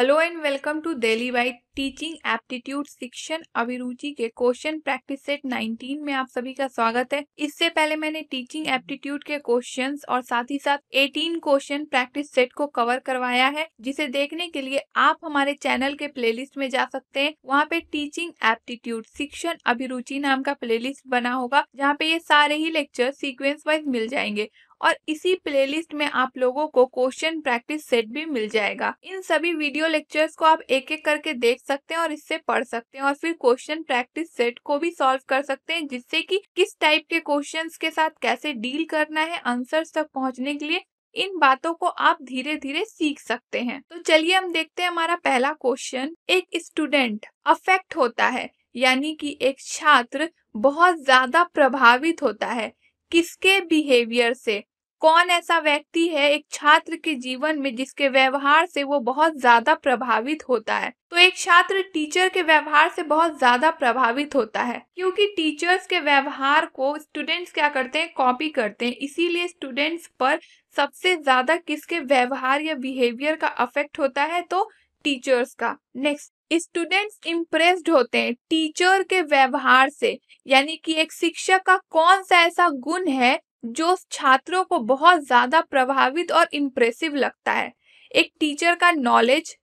Hello and welcome to daily bite teaching aptitude section अभिरुचि के question practice set 19 में आप सभी का स्वागत है। इससे पहले मैंने टीचिंग एप्टीट्यूड के क्वेश्चंस और साथ ही साथ 18 क्वेश्चन प्रैक्टिस सेट को कवर करवाया है, जिसे देखने के लिए आप हमारे चैनल के प्लेलिस्ट में जा सकते हैं। वहाँ पे टीचिंग एप्टीट्यूड सेक्शन अभिरुचि नाम का प्लेलिस्ट बना होगा, जहाँ पे ये सारे ही लेक्चर सीक्वेंस वाइज मिल जाएंगे और इसी प्लेलिस्ट में आप लोगों को क्वेश्चन प्रैक्टिस सेट भी मिल जाएगा। इन सभी वीडियो लेक्चर्स को आप एक एक करके देख सकते हैं और इससे पढ़ सकते हैं और फिर क्वेश्चन प्रैक्टिस सेट को भी सॉल्व कर सकते हैं, जिससे कि किस टाइप के क्वेश्चंस के साथ कैसे डील करना है आंसर्स तक पहुंचने के लिए इन बातों को आप धीरे धीरे सीख सकते हैं। तो चलिए हम देखते हैं हमारा पहला क्वेश्चन। एक स्टूडेंट अफेक्ट होता है, यानी कि एक छात्र बहुत ज्यादा प्रभावित होता है किसके बिहेवियर से? कौन ऐसा व्यक्ति है एक छात्र के जीवन में जिसके व्यवहार से वो बहुत ज्यादा प्रभावित होता है? तो एक छात्र टीचर के व्यवहार से बहुत ज्यादा प्रभावित होता है, क्योंकि टीचर्स के व्यवहार को स्टूडेंट्स क्या करते हैं, कॉपी करते हैं। इसीलिए स्टूडेंट्स पर सबसे ज्यादा किसके व्यवहार या बिहेवियर का अफेक्ट होता है? तो टीचर्स का। नेक्स्ट, स्टूडेंट्स इम्प्रेस्ड होते हैं टीचर के व्यवहार से, यानी कि एक शिक्षक का कौन सा ऐसा गुण है जो छात्रों को बहुत ज्यादा प्रभावित और इम्प्रेसिव लगता है? एक टीचर का नॉलेज,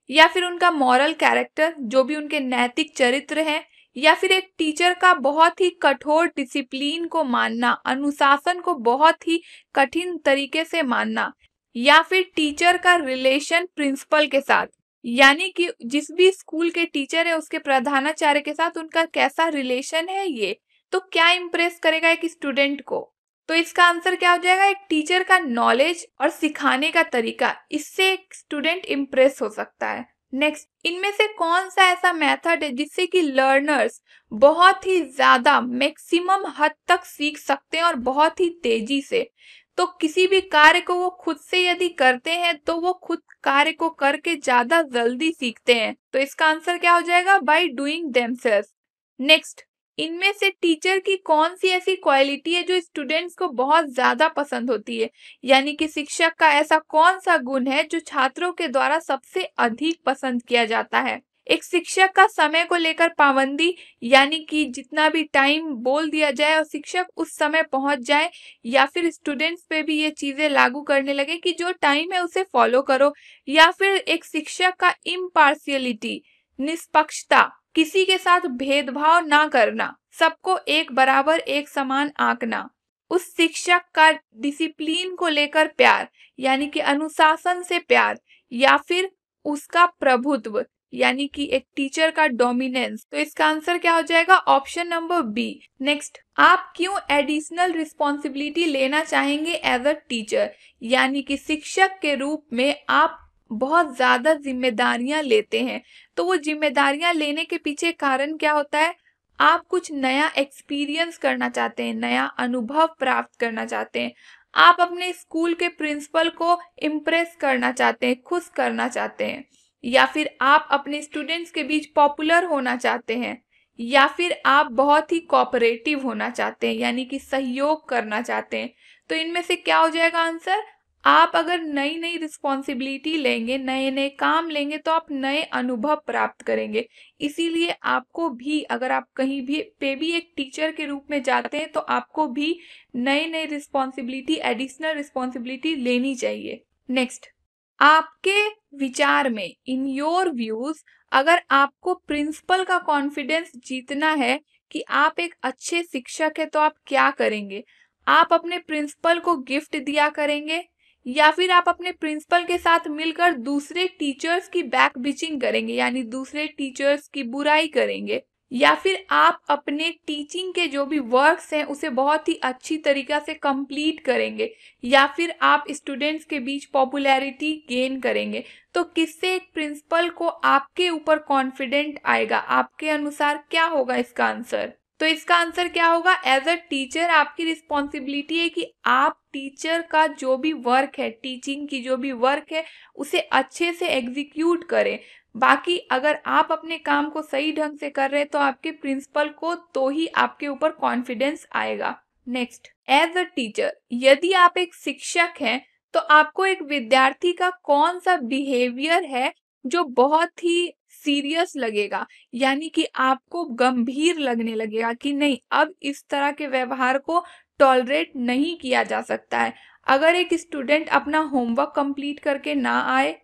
या फिर उनका मॉरल कैरेक्टर, जो भी उनके नैतिक चरित्र है, या फिर एक टीचर का बहुत ही कठोर डिसिप्लिन को मानना, अनुशासन को बहुत ही कठिन तरीके से मानना, या फिर टीचर का रिलेशन प्रिंसिपल के साथ, यानी कि जिस भी स्कूल के टीचर है उसके प्रधानाचार्य के साथ उनका कैसा रिलेशन है, ये तो क्या इम्प्रेस करेगा एक स्टूडेंट को? तो इसका आंसर क्या हो जाएगा? एक टीचर का नॉलेज और सिखाने का तरीका, इससे एक स्टूडेंट इम्प्रेस हो सकता है। नेक्स्ट, इनमें से कौन सा ऐसा मेथड है जिससे कि लर्नर्स बहुत ही ज्यादा मैक्सिमम हद तक सीख सकते हैं और बहुत ही तेजी से? तो किसी भी कार्य को वो खुद से यदि करते हैं तो वो खुद कार्य को करके ज्यादा जल्दी सीखते हैं। तो इसका आंसर क्या हो जाएगा? By doing themselves. नेक्स्ट, इनमें से टीचर की कौन सी ऐसी क्वालिटी है जो स्टूडेंट्स को बहुत ज्यादा पसंद होती है? यानी कि शिक्षक का ऐसा कौन सा गुण है जो छात्रों के द्वारा सबसे अधिक पसंद किया जाता है? एक शिक्षक का समय को लेकर पाबंदी, यानी कि जितना भी टाइम बोल दिया जाए और शिक्षक उस समय पहुंच जाए, या फिर स्टूडेंट्स पे भी ये चीजें लागू करने लगे कि जो टाइम है उसे फॉलो करो, या फिर एक शिक्षक का इम्पार्शियलिटी, निष्पक्षता, किसी के साथ भेदभाव ना करना, सबको एक बराबर एक समान आंकना, उस शिक्षक का डिसिप्लिन को लेकर प्यार, यानी कि अनुशासन से प्यार, या फिर उसका प्रभुत्व, यानी कि एक टीचर का डोमिनेंस। तो इसका आंसर क्या हो जाएगा? Option number B. नेक्स्ट, आप क्यों एडिशनल रिस्पॉन्सिबिलिटी लेना चाहेंगे एज अ टीचर? यानी कि शिक्षक के रूप में आप बहुत ज्यादा जिम्मेदारियां लेते हैं, तो वो जिम्मेदारियां लेने के पीछे कारण क्या होता है? आप कुछ नया एक्सपीरियंस करना चाहते हैं, नया अनुभव प्राप्त करना चाहते हैं, आप अपने स्कूल के प्रिंसिपल को इम्प्रेस करना चाहते हैं, खुश करना चाहते हैं, या फिर आप अपने स्टूडेंट्स के बीच पॉपुलर होना चाहते हैं, या फिर आप बहुत ही कोऑपरेटिव होना चाहते हैं, यानी कि सहयोग करना चाहते हैं। तो इनमें से क्या हो जाएगा आंसर? आप अगर नई नई रिस्पॉन्सिबिलिटी लेंगे, नए नए काम लेंगे, तो आप नए अनुभव प्राप्त करेंगे। इसीलिए आपको भी, अगर आप कहीं भी पे भी एक टीचर के रूप में जाते हैं, तो आपको भी नई नई रिस्पॉन्सिबिलिटी, एडिशनल रिस्पॉन्सिबिलिटी लेनी चाहिए। नेक्स्ट, आपके विचार में, इन योर व्यूज, अगर आपको प्रिंसिपल का कॉन्फिडेंस जीतना है कि आप एक अच्छे शिक्षक है, तो आप क्या करेंगे? आप अपने प्रिंसिपल को गिफ्ट दिया करेंगे, या फिर आप अपने प्रिंसिपल के साथ मिलकर दूसरे टीचर्स की बैक बिचिंग करेंगे, यानी दूसरे टीचर्स की बुराई करेंगे, या फिर आप अपने टीचिंग के जो भी वर्क्स हैं उसे बहुत ही अच्छी तरीका से कंप्लीट करेंगे, या फिर आप स्टूडेंट्स के बीच पॉपुलैरिटी गेन करेंगे? तो किससे एक प्रिंसिपल को आपके ऊपर कॉन्फिडेंट आएगा? आपके अनुसार क्या होगा इसका आंसर? तो इसका आंसर क्या होगा? एज अ टीचर आपकी रिस्पॉन्सिबिलिटी है कि आप टीचर का जो भी वर्क है, टीचिंग की जो भी वर्क है, उसे अच्छे से एग्जीक्यूट करें। बाकी अगर आप अपने काम को सही ढंग से कर रहे हैं तो आपके प्रिंसिपल को तो ही आपके ऊपर कॉन्फिडेंस आएगा। नेक्स्ट, एज अ टीचर, यदि आप एक शिक्षक हैं तो आपको एक विद्यार्थी का कौन सा बिहेवियर है जो बहुत ही सीरियस लगेगा, यानी कि आपको गंभीर लगने लगेगा कि नहीं, अब इस तरह के व्यवहार को टॉलरेट नहीं किया जा सकता है। अगर एक स्टूडेंट अपना होमवर्क कंप्लीट करके ना आए,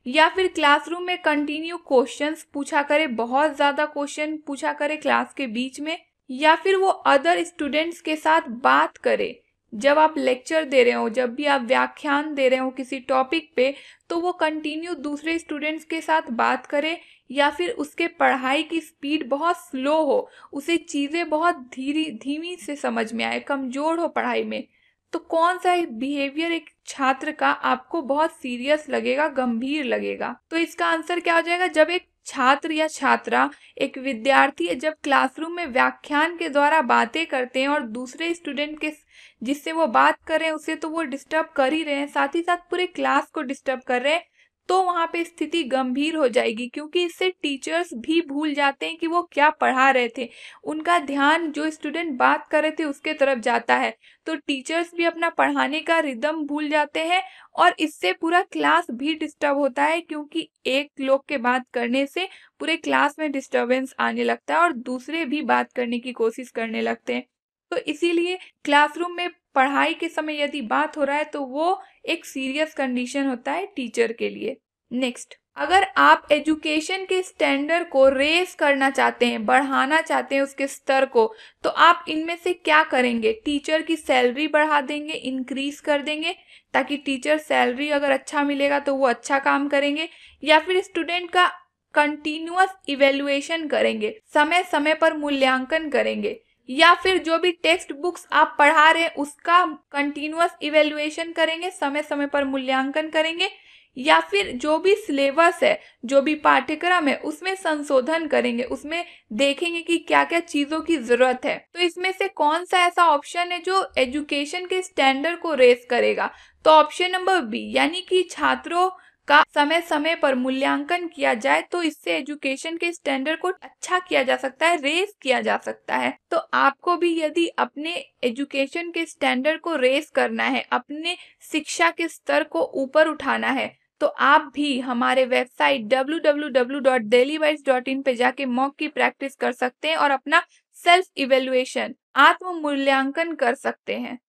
या फिर क्लासरूम में कंटिन्यू क्वेश्चंस पूछा करे, बहुत ज़्यादा क्वेश्चन पूछा करे क्लास के बीच में, या फिर वो अदर स्टूडेंट्स के साथ बात करे, जब आप लेक्चर दे रहे हो, जब भी आप व्याख्यान दे रहे हो किसी टॉपिक पे, तो वो कंटिन्यू दूसरे स्टूडेंट्स के साथ बात करे, या फिर उसके पढ़ाई की स्पीड बहुत स्लो हो, उसे चीज़ें बहुत धीमी से समझ में आए, कमज़ोर हो पढ़ाई में, तो कौन सा बिहेवियर एक छात्र का आपको बहुत सीरियस लगेगा, गंभीर लगेगा? तो इसका आंसर क्या हो जाएगा? जब एक छात्र या छात्रा, एक विद्यार्थी जब क्लासरूम में व्याख्यान के द्वारा बातें करते हैं और दूसरे स्टूडेंट के जिससे वो बात कर रहे हैं उसे तो वो डिस्टर्ब कर ही रहे हैं, साथ ही साथ पूरे क्लास को डिस्टर्ब कर रहे हैं, तो वहां पे स्थिति गंभीर हो जाएगी, क्योंकि इससे टीचर्स भी भूल जाते हैं कि वो क्या पढ़ा रहे थे। उनका ध्यान जो स्टूडेंट बात कर रहे थे उसके तरफ जाता है, तो टीचर्स भी अपना पढ़ाने का रिदम भूल जाते हैं, और इससे पूरा क्लास भी डिस्टर्ब होता है, क्योंकि एक लोग के बात करने से पूरे क्लास में डिस्टर्बेंस आने लगता है और दूसरे भी बात करने की कोशिश करने लगते हैं। तो इसीलिए क्लासरूम में पढ़ाई के समय यदि बात हो रहा है तो वो एक सीरियस कंडीशन होता है टीचर के लिए। नेक्स्ट, अगर आप एजुकेशन के स्टैंडर्ड को रेस करना चाहते हैं, बढ़ाना चाहते हैं उसके स्तर को, तो आप इनमें से क्या करेंगे? टीचर की सैलरी बढ़ा देंगे, इंक्रीज कर देंगे, ताकि टीचर सैलरी अगर अच्छा मिलेगा तो वो अच्छा काम करेंगे, या फिर स्टूडेंट का कंटिन्यूअस इवेल्युएशन करेंगे, समय समय पर मूल्यांकन करेंगे, या फिर जो भी टेक्स्ट बुक्स आप पढ़ा रहे हैं उसका कंटिन्यूअस इवेल्युएशन करेंगे, समय समय पर मूल्यांकन करेंगे, या फिर जो भी सिलेबस है, जो भी पाठ्यक्रम है उसमें संशोधन करेंगे, उसमें देखेंगे कि क्या क्या चीज़ों की ज़रूरत है। तो इसमें से कौन सा ऐसा ऑप्शन है जो एजुकेशन के स्टैंडर्ड को रेस करेगा? तो ऑप्शन नंबर बी, यानी कि छात्रों का समय समय पर मूल्यांकन किया जाए, तो इससे एजुकेशन के स्टैंडर्ड को अच्छा किया जा सकता है, रेस किया जा सकता है। तो आपको भी यदि अपने एजुकेशन के स्टैंडर्ड को रेस करना है, अपने शिक्षा के स्तर को ऊपर उठाना है, तो आप भी हमारे वेबसाइट www.delhibytes.in पे जाके मॉक की प्रैक्टिस कर सकते हैं और अपना सेल्फ इवेल्युएशन, आत्म मूल्यांकन कर सकते हैं।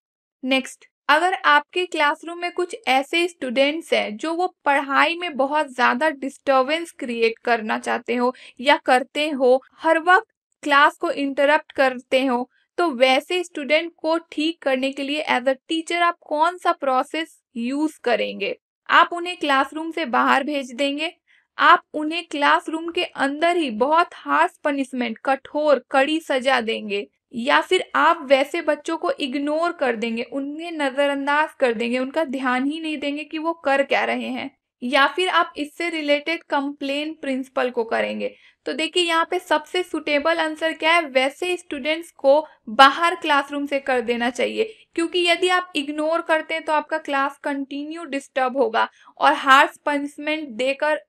नेक्स्ट, अगर आपके क्लासरूम में कुछ ऐसे स्टूडेंट्स हैं जो वो पढ़ाई में बहुत ज़्यादा डिस्टरबेंस क्रिएट करना चाहते हो या करते हो, हर वक्त क्लास को इंटरप्ट करते हो, तो वैसे स्टूडेंट को ठीक करने के लिए एज अ टीचर आप कौन सा प्रोसेस यूज करेंगे? आप उन्हें क्लासरूम से बाहर भेज देंगे, आप उन्हें क्लासरूम के अंदर ही बहुत हार्श पनिशमेंट, कठोर कड़ी सजा देंगे, या फिर आप वैसे बच्चों को इग्नोर कर देंगे, उन्हें नजरअंदाज कर देंगे, उनका ध्यान ही नहीं देंगे कि वो कर क्या रहे हैं, या फिर आप इससे रिलेटेड कंप्लेन प्रिंसिपल को करेंगे? तो देखिए यहाँ पे सबसे सुटेबल आंसर क्या है? वैसे स्टूडेंट्स को बाहर क्लासरूम से कर देना चाहिए, क्योंकि यदि आप इग्नोर करते हैं तो आपका क्लास कंटिन्यू डिस्टर्ब होगा, और हार्श पनिशमेंट देकर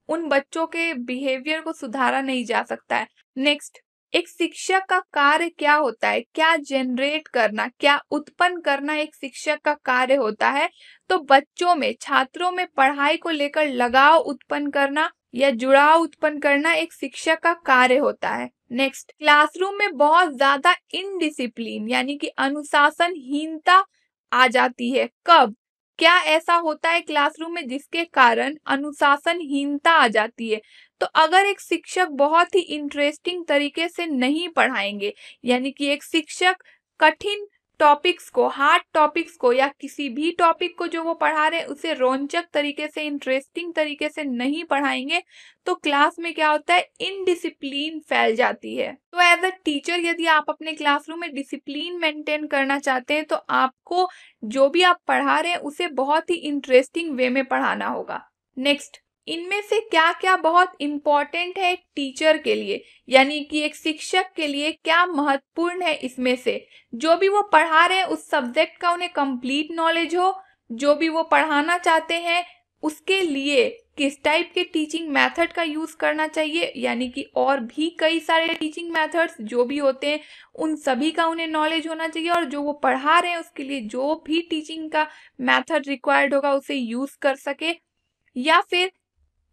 उन बच्चों के बिहेवियर को सुधारा नहीं जा सकता है। नेक्स्ट, एक शिक्षक का कार्य क्या होता है? क्या जनरेट करना, क्या उत्पन्न करना एक शिक्षक का कार्य होता है? तो बच्चों में, छात्रों में पढ़ाई को लेकर लगाव उत्पन्न करना या जुड़ाव उत्पन्न करना एक शिक्षक का कार्य होता है। नेक्स्ट, क्लासरूम में बहुत ज्यादा इनडिसिप्लिन यानी कि अनुशासनहीनता आ जाती है। कब, क्या ऐसा होता है क्लासरूम में जिसके कारण अनुशासनहीनता आ जाती है? तो अगर एक शिक्षक बहुत ही इंटरेस्टिंग तरीके से नहीं पढ़ाएंगे, यानी कि एक शिक्षक कठिन टॉपिक्स को, हार्ड टॉपिक्स को, या किसी भी टॉपिक को जो वो पढ़ा रहे हैं उसे रोचक तरीके से, इंटरेस्टिंग तरीके से नहीं पढ़ाएंगे, तो क्लास में क्या होता है? इनडिसिप्लिन फैल जाती है। तो एज अ टीचर यदि आप अपने क्लासरूम में डिसिप्लिन मेंटेन करना चाहते हैं, तो आपको जो भी आप पढ़ा रहे हैं उसे बहुत ही इंटरेस्टिंग वे में पढ़ाना होगा। नेक्स्ट, इनमें से क्या क्या बहुत इंपॉर्टेंट है एक टीचर के लिए, यानी कि एक शिक्षक के लिए क्या महत्वपूर्ण है? इसमें से जो भी वो पढ़ा रहे हैं उस सब्जेक्ट का उन्हें कंप्लीट नॉलेज हो, जो भी वो पढ़ाना चाहते हैं उसके लिए किस टाइप के टीचिंग मेथड का यूज करना चाहिए, यानी कि और भी कई सारे टीचिंग मेथड्स जो भी होते हैं उन सभी का उन्हें नॉलेज होना चाहिए, और जो वो पढ़ा रहे हैं उसके लिए जो भी टीचिंग का मेथड रिक्वायर्ड होगा उसे यूज कर सके, या फिर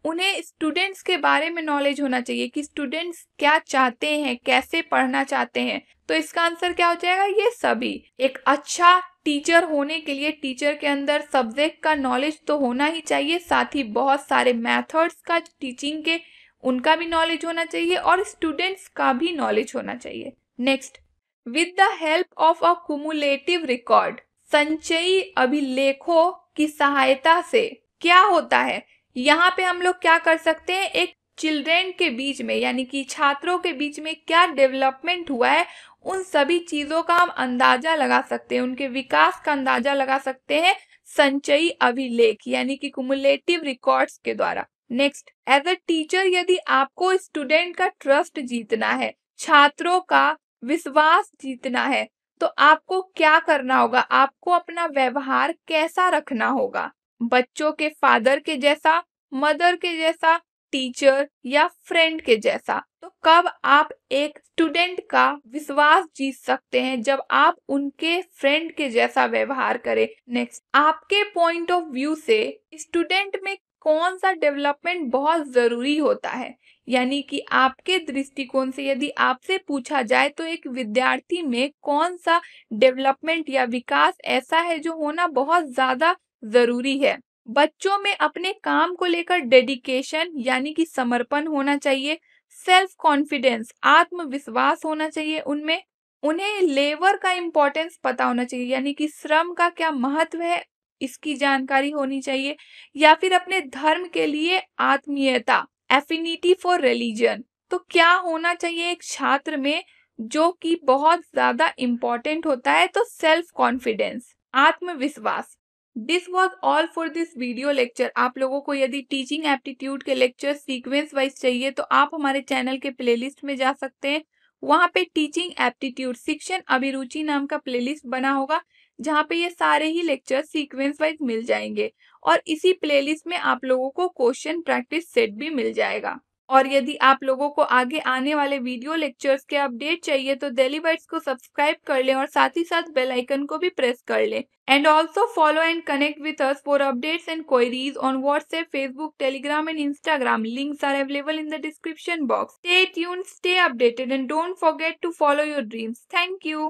उन्हें स्टूडेंट्स के बारे में नॉलेज होना चाहिए कि स्टूडेंट्स क्या चाहते हैं, कैसे पढ़ना चाहते हैं। तो इसका आंसर क्या हो जाएगा, ये सभी। एक अच्छा टीचर होने के लिए टीचर के अंदर सब्जेक्ट का नॉलेज तो होना ही चाहिए, साथ ही बहुत सारे मेथड्स का टीचिंग के उनका भी नॉलेज होना चाहिए और स्टूडेंट्स का भी नॉलेज होना चाहिए। Next, with the help of a cumulative record, संचयी अभिलेखों की सहायता से क्या होता है। यहाँ पे हम लोग क्या कर सकते हैं, एक चिल्ड्रेन के बीच में यानी कि छात्रों के बीच में क्या डेवलपमेंट हुआ है, उन सभी चीजों का हम अंदाजा लगा सकते हैं, उनके विकास का अंदाजा लगा सकते हैं संचयी अभिलेख यानी कि कुमुलेटिव रिकॉर्ड्स के द्वारा। नेक्स्ट, एज अ टीचर यदि आपको स्टूडेंट का ट्रस्ट जीतना है, छात्रों का विश्वास जीतना है, तो आपको क्या करना होगा, आपको अपना व्यवहार कैसा रखना होगा, बच्चों के फादर के जैसा, मदर के जैसा, टीचर या फ्रेंड के जैसा। तो कब आप एक स्टूडेंट का विश्वास जीत सकते हैं, जब आप उनके फ्रेंड के जैसा व्यवहार करें। नेक्स्ट, आपके पॉइंट ऑफ व्यू से स्टूडेंट में कौन सा डेवलपमेंट बहुत जरूरी होता है, यानी कि आपके दृष्टिकोण से यदि आपसे पूछा जाए तो एक विद्यार्थी में कौन सा डेवलपमेंट या विकास ऐसा है जो होना बहुत ज्यादा जरूरी है। बच्चों में अपने काम को लेकर डेडिकेशन यानी कि समर्पण होना चाहिए, सेल्फ कॉन्फिडेंस आत्मविश्वास होना चाहिए उनमें, उन्हें लेबर का इम्पोर्टेंस पता होना चाहिए यानी कि श्रम का क्या महत्व है इसकी जानकारी होनी चाहिए, या फिर अपने धर्म के लिए आत्मीयता एफिनिटी फॉर रिलीजन। तो क्या होना चाहिए एक छात्र में जो कि बहुत ज्यादा इम्पोर्टेंट होता है, तो सेल्फ कॉन्फिडेंस आत्मविश्वास। This was all for this video lecture. आप लोगों को यदि टीचिंग एप्टीट्यूड के लेक्चर सीक्वेंस वाइज चाहिए तो आप हमारे चैनल के प्लेलिस्ट में जा सकते हैं। वहां पे टीचिंग एप्टीट्यूड शिक्षण अभिरुचि नाम का प्लेलिस्ट बना होगा, जहाँ पे ये सारे ही लेक्चर सीक्वेंस वाइज मिल जाएंगे और इसी प्लेलिस्ट में आप लोगों को क्वेश्चन प्रैक्टिस सेट भी मिल जाएगा। और यदि आप लोगों को आगे आने वाले वीडियो लेक्चर्स के अपडेट चाहिए तो डेली बाइट्स को सब्सक्राइब कर लें और साथ ही साथ बेल आइकन को भी प्रेस कर लें। And also follow and connect with us for updates and queries on WhatsApp, Facebook, Telegram and Instagram. Links are available in the description box. Stay tuned, stay updated and don't forget to follow your dreams. Thank you.